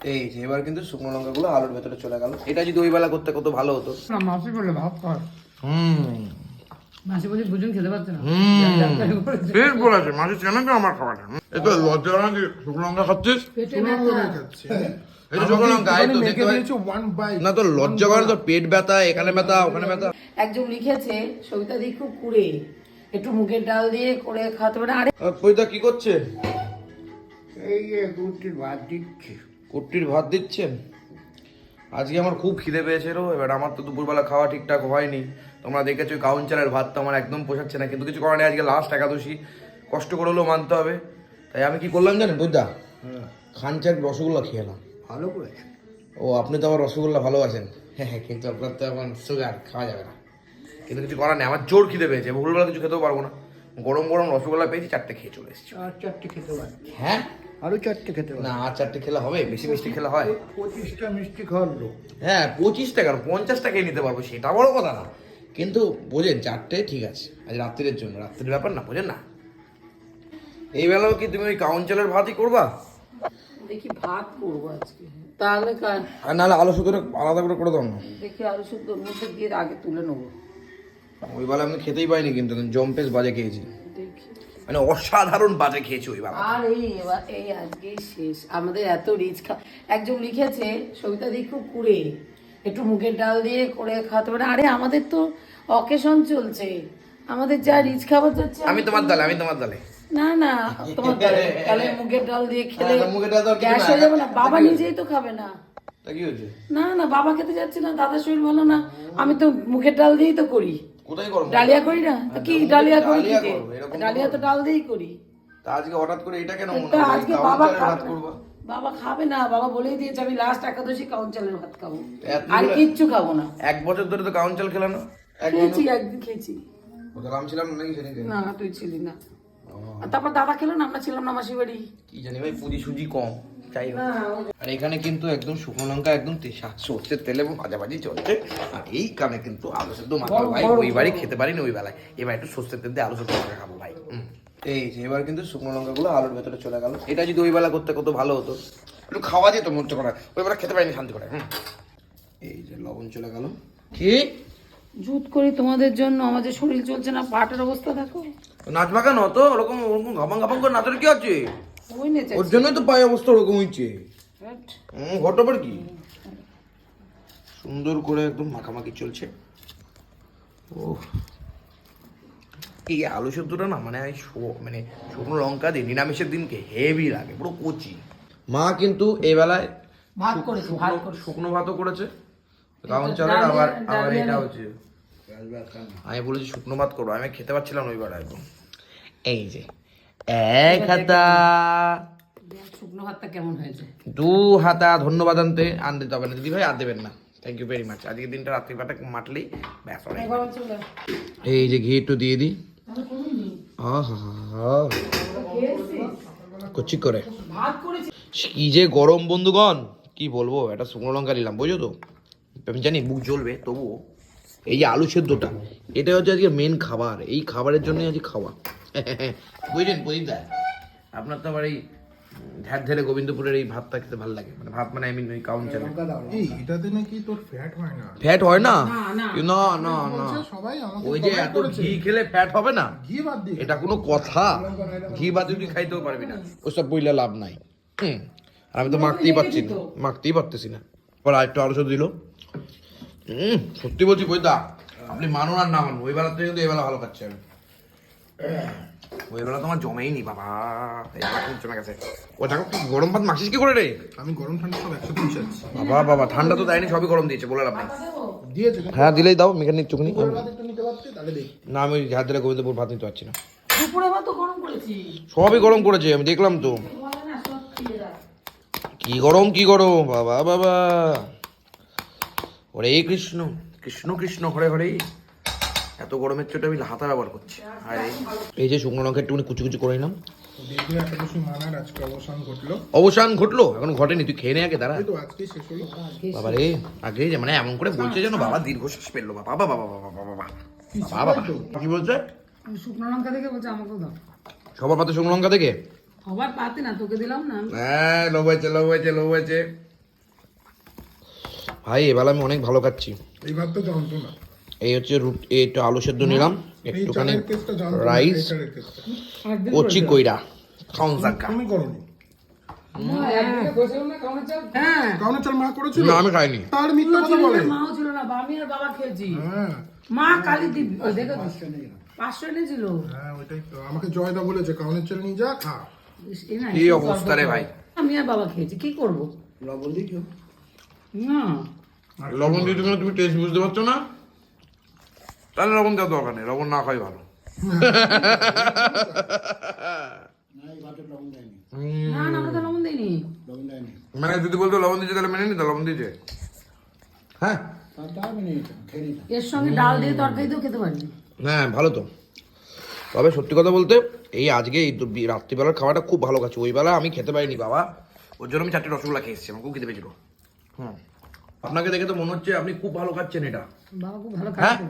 এই যে এবার কিন্তু শুকনো লঙ্কাগুলো আলুর ভেতরে চলে গেল। এটা যদি ওই বেলা করতে কত ভালো হতো। না মাসি বলে ভাত খায়। মাসি বলে বুঝুন খেতে পারছে না। ঠিক বলেছে, মাসি চেনে তো আমার খাবারটা। এই তো লজ্জা না যে শুকনো লঙ্কা খাচ্ছিস। এটা শুকনো লঙ্কা এই তো দেখতে পাই না, তো লজ্জা করে, তো পেট ব্যথা, এখানে ব্যথা, ওখানে ব্যথা। একজন লিখেছে সবিতা দি খুব কুড়ে, একটু মুগের ডাল দিয়ে করে খাওয়াতে পারে। আরে কইতা কি করছে? এই কুটির ভাত দিচ্ছি। কুট্টির ভাত দিচ্ছেন? আজকে আমার খুব খিদে পেয়েছে রো। এবার আমার তো দুপুরবেলা খাওয়া ঠিকঠাক হয়নি, তোমরা দেখেছো। কাউন চালের ভাত তো আমার একদম পোষাচ্ছে না, কিন্তু কিছু করার নেই, আজকে লাস্ট একাদশী, কষ্ট করে হলেও মানতে হবে। তাই আমি কি করলাম জানেন বুঝদা? খানচার রসগোল্লা খেয়ে এলাম। ভালো করেছে। ও আপনি তো আবার রসগোল্লা ভালোবাসেন। হ্যাঁ, কিন্তু আপনার তো এখন সুগার, খাওয়া যাবে না। কিন্তু কিছু করার নেই, আমার জোর খিদে পেয়েছে, ভুলবেলা কিছু খেতেও পারবো না। গরম গরম রসগোল্লা পেয়েছি, 4টে খেয়ে চলে এসেছি। আর 4টে খেতে পারি। হ্যাঁ, আরো 4টে খেতে পারি। না আর 4টে খেলে হবে? বেশি মিষ্টি খেলে হয়? 25টা মিষ্টি খাওয়ার লোক। হ্যাঁ 25 টাকা, 50 টাকায় নিতে পারবো, সেটা বড় কথা না। কিন্তু বোঝেন 4টে ঠিক আছে, আজ রাত্রির জন্য, রাত্রির ব্যাপার না, বোঝেন না? এই বেলাও কি তুমি ওই কাউন চালের ভাতই করবা? দেখি ভাত করবো আজকে, তাহলে আর নাহলে আলু শুধু আলাদা করে করে দাও না। দেখি আলু শুদ্ধর মধ্যে দিয়ে আগে তুলে নেবো। ওই বেলা আমি খেতেই পাইনি, কিন্তু জম্পেস বাজে খেয়েছি, দেখি। মানে অসাধারণ বাজে খেয়েছি ওই বেলা। আর এই আজকেই শেষ আমাদের এত রিচ একজন লিখেছে সবিতা দি খুব কুড়ে, একটু মুগের ডাল দিয়ে করে খাওয়াতে পারে। আরে আমাদের তো অকেশন চলছে, আমাদের যা রিচ খাবার যাচ্ছে। আমি তোমার দলে। না না, তোমার তাহলে মুগের ডাল দিয়ে খেলে মুগের ডাল তো আর কিছু গ্যাস না, হয়ে যাবে না? বাবা নিজেই তো খাবে না। তা কি হয়েছে? না না, বাবা খেতে যাচ্ছে না, দাদার শরীর ভালো না। আমি তো মুগের ডাল দিয়েই তো করি। কোথায় করবো? ডালিয়া করি না তো কি? ডালিয়া করি কি ডালিয়া দিয়ে? করবো, এরকম ডালিয়া তো ডাল দিয়েই করি। তা আজকে হঠাৎ করে এটা কেন মনে তা হলো? আজকে কাউন বাবা চালের ভাত খাবে করবো? না। বাবা খাবে না, বাবা বলেই দিয়েছে আমি লাস্ট একাদশী কাউন চালের ভাত খাবো, এত আর বলে- কিচ্ছু খাবো না। 1 বছর ধরে তো কাউন চাল খেলাম না। খেয়েছি, একদিন খেয়েছি। আমি ছিলাম না নাকি সেদিন? না তুই ছিলি না। আর তারপর দাদা খেলো না, আমরা ছিলাম না মাসি বাড়ি। কি জানি ভাই, পুঁজি সুজি কম, যাই হোক। আর এখানে কিন্তু একদম শুকনো লঙ্কা একদম সর্ষের তেল এবং ভাজাভাজি চলছে। আর এই কানে কিন্তু আলু সেদ্ধ মাখা ভাই, ওই বাড়ি খেতে পারিনি ওই বেলায়, এবার একটু সর্ষের তেল দিয়ে আলু সেদ্ধ মাখা খাবো ভাই। এই যে এবার কিন্তু শুকনো লঙ্কাগুলো আলুর ভেতরে চলে গেল। এটা যদি ওই বেলা করতে কত ভালো হতো, একটু খাওয়া যেত মধ্যে করে, ওই বেলা খেতে পারিনি শান্তি করে। এই যে লবণ চলে গেল। কি জুত করি তোমাদের জন্য, আমাদের শরীর চলছে না, পাটের অবস্থা দেখো। নাচবা কেন তো ওরকম ওরকম ঘাপাং ঘাপাং করে নাচের কি আছে? ওই নেচে ওর জন্যই তো পায়ে অবস্থা ওরকম হচ্ছে। ঘটবার কি সুন্দর করে একদম মাখামাখি চলছে। ও এই আলু সেদ্ধটা না, মানে মানে শুকনো লঙ্কা দিয়ে নিরামিষের দিনকে হেভি লাগে, পুরো কচি। মা কিন্তু এই বেলায় ভাত করেছি, ভাত করেছি। শুকনো ভাতও করেছে, কাউন চালের, আবার এটা হচ্ছে। আমি বলেছি শুকনো ভাত করবো, আমি খেতে পারছিলাম ওই বেলা একদম। এই যে 1 হাতা শুকনো ভাতটা কেমন হয়েছে? 2 হাতা ধন্যবাদ আনতে হবে না দিদি ভাই, আর দেবেন না, থ্যাংক ইউ ভেরি মাচ। আজকের দিনটা রাত্রিবেলাটা মাটলেই ব্যাস অনেক। এই যে ঘি একটু দিয়ে দিই। কচি করে কি যে গরম বন্ধুগণ, কি বলবো। একটা শুকনো লঙ্কা নিলাম, বুঝছো তো, আমি জানি বুক জ্বলবে, তবুও এই যে আলু সেদ্ধটা, এটা হচ্ছে আজকে মেন খাবার, এই খাবারের জন্যই আজকে খাওয়া। বুঝলেন প্রদীপ দা, আপনার তো আবার এই ঝাড় ঝাড়ে গোবিন্দপুরের এই ভাতটা খেতে ভালো লাগে, মানে ভাত মানে আমি ওই কাউন চাল। এই এটাতে নাকি তোর ফ্যাট হয় না। ফ্যাট হয় না? না। না না না, সবাই আমাকে ওই যে এত ঘি খেলে ফ্যাট হবে না, ঘি বাদ দিয়ে এটা কোনো কথা? ঘি বাদ তুই খাইতেও পারবি না, ওসব বইলে লাভ নাই। আমি তো মাখতেই পারতেছি না। পরে আরেকটু আলু সেদ্ধ দিল। সত্যি বলছি বইদা, আপনি মানুন আর না মানুন, ওই বেলা থেকে কিন্তু এই বেলা ভালো খাচ্ছি আমি। ওই বেলা তোমার জমেই নি বাবা, চলে গেছে। ও দেখো কি গরম ভাত মাখিস কি করে রে? আমি গরম ঠান্ডা সব একসাথে মিশাচ্ছি। বাবা ঠান্ডা তো দেয়নি, সবই গরম দিয়েছে, বলে লাভ নাই। দিয়েছে হ্যাঁ দিলেই দাও, মেকানিক চুকনি। একটু নিতে পারছি তাহলে দেখ। না আমি ওই ঝাড় ধরে গোবিন্দপুর ভাত নিতে পারছি না, দুপুরে ভাত তো গরম করেছি। সবই গরম করেছে, আমি দেখলাম তো। বলে না সব খেয়ে যা। কি গরম বাবা। হরে কৃষ্ণ কৃষ্ণ কৃষ্ণ হরে হরে। এত গরমের চোটে আমি হাতা ব্যবহার করছি। আর এই যে শুকনো লঙ্কা একটুখানি কুচি কুচি করে নিলাম। দেখলে একটা কিছু মানার আজকে অবসান ঘটলো, এখন ঘটেনি, তুই খেয়ে নে আগে, দাঁড়া। এই তো আজকে শেষ হলো। বাবা রে, আগে যে মানে এমন করে বলছে যেন বাবা দীর্ঘশ্বাস পেলো। বাবা কি বলছে? শুকনো লঙ্কা দেখে বলছে আমাকেও দাও। সবার পাতে শুকনো লঙ্কা দেখে? সবার পাতে না, তোকে দিলাম না। হ্যাঁ লোভ হয়েছে। ভাই এবেলা আমি অনেক ভালো খাচ্ছি। এই ভাত তো জানতো না। এই হচ্ছে রুটি, একটু আলু সেদ্ধ নিলাম, এই একটুখানি চালের কেসটা জানতো না, রাইস, এই চালের কেসটা। কচি কইরা খাউন জাকা। তুমি করনি? হ্যাঁ কাউনের চাল মা করেছিল? না আমি খাইনি। তার মিথ্যা কথা বলে। মাও ছিল না, আমি আর বাবা খেয়েছি। হ্যাঁ মা কালি দিবি দেখো 500 এনেছিল। হ্যাঁ ওইটাই তো আমাকে জয়দা বলেছে কাউনের চাল নিয়ে যা খা। কি অবস্থা রে ভাই। আমি আর বাবা খেয়েছি, কি করবো? লবণ দিই কেউ? না লবণ দিয়ে তুমি তুমি টেস্ট বুঝতে পারছো না? তাহলে লবণ দেওয়ার দরকার নেই, লবণ না খাই ভালো। না না আমরা তো লবণ দিইনি। মানে যদি বলতো লবণ দিয়েছে তাহলে মেনে নিতে, লবণ দিয়েছে। হ্যাঁ এর সঙ্গে ডাল দিয়ে তরকারি দিয়েও খেতে পারি। হ্যাঁ ভালো তো। তবে সত্যি কথা বলতে এই আজকে এই রাত্রিবেলার খাওয়াটা খুব ভালো খাচ্ছি। ওই বেলা আমি খেতে পারিনি বাবা, ওর জন্য আমি 4টে রসগোল্লা খেয়ে এসেছি, আমার খুব খেতে পেয়েছিল। হুম, আপনাকে দেখে তো মনে হচ্ছে আপনি খুব ভালো খাচ্ছেন এটা। বাবা খুব ভালো হ্যাঁ খাচ্ছে।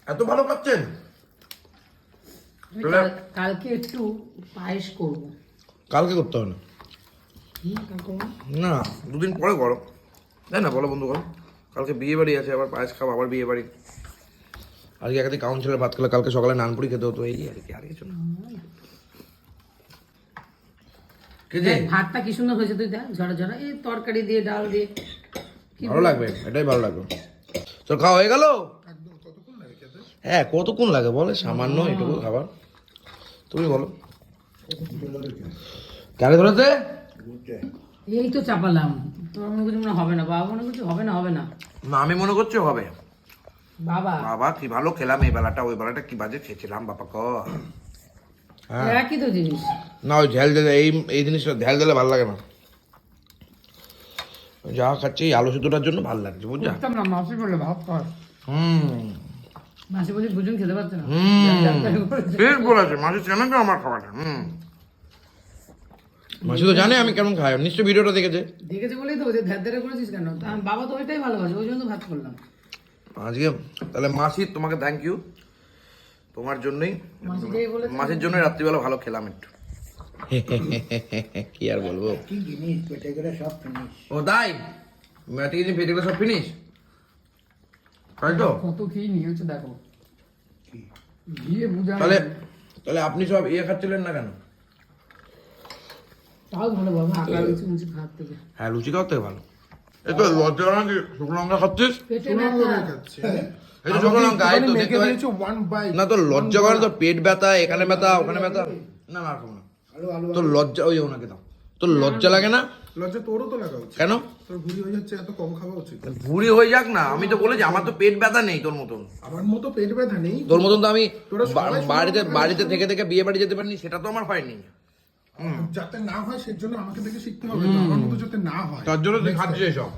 এত ভালো খাচ্ছেন? আমি কালকে একটু পায়েস করবো। কালকে করতে হবে না, না 2 দিন পরে করো, তাই না বলো বন্ধুগণ? কালকে বিয়ে বাড়ি আছে, আবার পায়েস খাবো, আবার বিয়ে বাড়ি। আজকে একাধিক কাউন্সিলের ভাত খেলে কালকে সকালে নানপুরি খেতে হতো, এই আর কি, আর কিছু না। কি যে ভাতটা কি সুন্দর হয়েছে তুই দেখ, ঝরা ঝরা, এই তরকারি দিয়ে ডাল দিয়ে ভালো লাগবে, এটাই ভালো লাগবে। তো খাওয়া হয়ে গেল? একদম কতক্ষণ লাগে খেতে? হ্যাঁ কতক্ষণ লাগে বলে, সামান্য এটুকু খাবার। তুমি বলো কেন ধরেছে? এই তো চাপালাম, তোর মনে করছি মনে হয় হবে না, বাবা মনে করছে হবে না হবে না। না আমি মনে করছি হবে। বাবা বাবা কি ভালো খেলাম এই বেলাটা, ওই বেলাটা কি বাজে খেয়েছিলাম বাবা ক। হ্যাঁ একই তো জিনিস। না ওই ঝাল দিলে এই জিনিসটা ঝাল দিলে ভালো লাগে না। যা খাচ্ছি এই আলু সেদ্ধটার জন্য ভালো লাগছে, বুঝছা? বুঝতাম না মাসি বলে ভাত খাওয়ার, মাসি বলে বুঝুন খেতে পারছে না। ঠিক বলেছে মাসি, জানে তো আমার খাবারটা। মাসি তো জানে আমি কেমন খাই, নিশ্চয় ভিডিওটা দেখেছে। দেখেছে বলেই তো ওই যে ধ্যার ধ্যারে করেছিস কেন? তা বাবা তো ওইটাই ভালোবাসে, ওই জন্য তো ভাত করলাম। আজকে তাহলে মাসি তোমাকে থ্যাংক ইউ, তোমার জন্যই, মাসি যেই বলেছে মাসির জন্যই রাত্রিবেলা ভালো খেলাম একটু। কি আর বলবো, কি জিনিস পেটে গেলে সব ফিনিশ। ও তাই ম্যাটি জিনিস পেটে গেলে সব ফিনিশ, তাই তো? কত কি নিয়েছে দেখো, গিয়ে বুঝা। তাহলে তাহলে আপনি সব ইয়ে খাচ্ছিলেন না কেন? তাও ভালো বাবা, আকার কিছু মুছে খাওয়ার থেকে হ্যাঁ লুচি খাওয়ার থেকে ভালো। এই তো লজ্জা নাকি শুকনো লঙ্কা খাচ্ছিস? পেটে শুকনো ব্যথা। লঙ্কা খাচ্ছি। এই তো শুকনো লঙ্কা, এই তো মেখে দেখতে পাই। দিয়েছো one bite। না তোর লজ্জা করে, তো পেট ব্যথা, এখানে ব্যথা, ওখানে ব্যথা। না না খাবো না। তোর লজ্জা, ওই ওনাকে দাও। তোর লজ্জা লাগে না লজ্জা তোরও তো লাগা উচিত। কেন? তোর ভুঁড়ি হয়ে যাচ্ছে, এত কম খাওয়া উচিত। ভুঁড়ি হয়ে যাক না, আমি তো বলেছি আমার তো পেট ব্যথা নেই তোর মতন। আমার মতো পেট ব্যথা নেই। তোর মতন তো আমি তোরা সবাই বাড়িতে শুকনো বাড়িতে থেকে থেকে বিয়ে বাড়ি যেতে পারিনি, সেটা তো আমার হয়নি। যাতে না হয় সেজন্য আমাকে দেখে শিখতে হবে তো, আমার মতো যাতে না হয় তার জন্য তুই খাচ্ছিস এসব।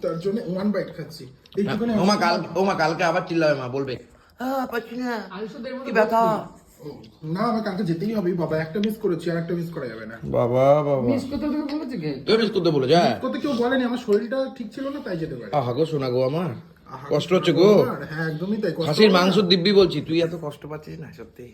তার জন্য ওয়ান বাইট খাচ্ছি এইটুকুনি। ওমা কালকে আবার চিল্লাবে, মা বলবে পাচ্ছি না, আয়ুষদের মতো কি ব্যথা। ও, না আমার কালকে যেতেই হবে বাবা, একটা মিস করেছি আর একটা মিস করা যাবে না। বাবা বাবা মিস করতে তোকে বলেছে কে? তুই মিস করতে বলেছে? হ্যাঁ কত কেউ বলেনি, আমার শরীরটা ঠিক ছিল না তাই যেতে পারে। আহা গো শোনা গো আমার, আহা, কষ্ট হচ্ছে গো। হ্যাঁ একদমই তাই, কষ্ট খাসির হবে না। মাংস দিব্যি বলছি, তুই এত কষ্ট পাচ্ছিস না সত্যি।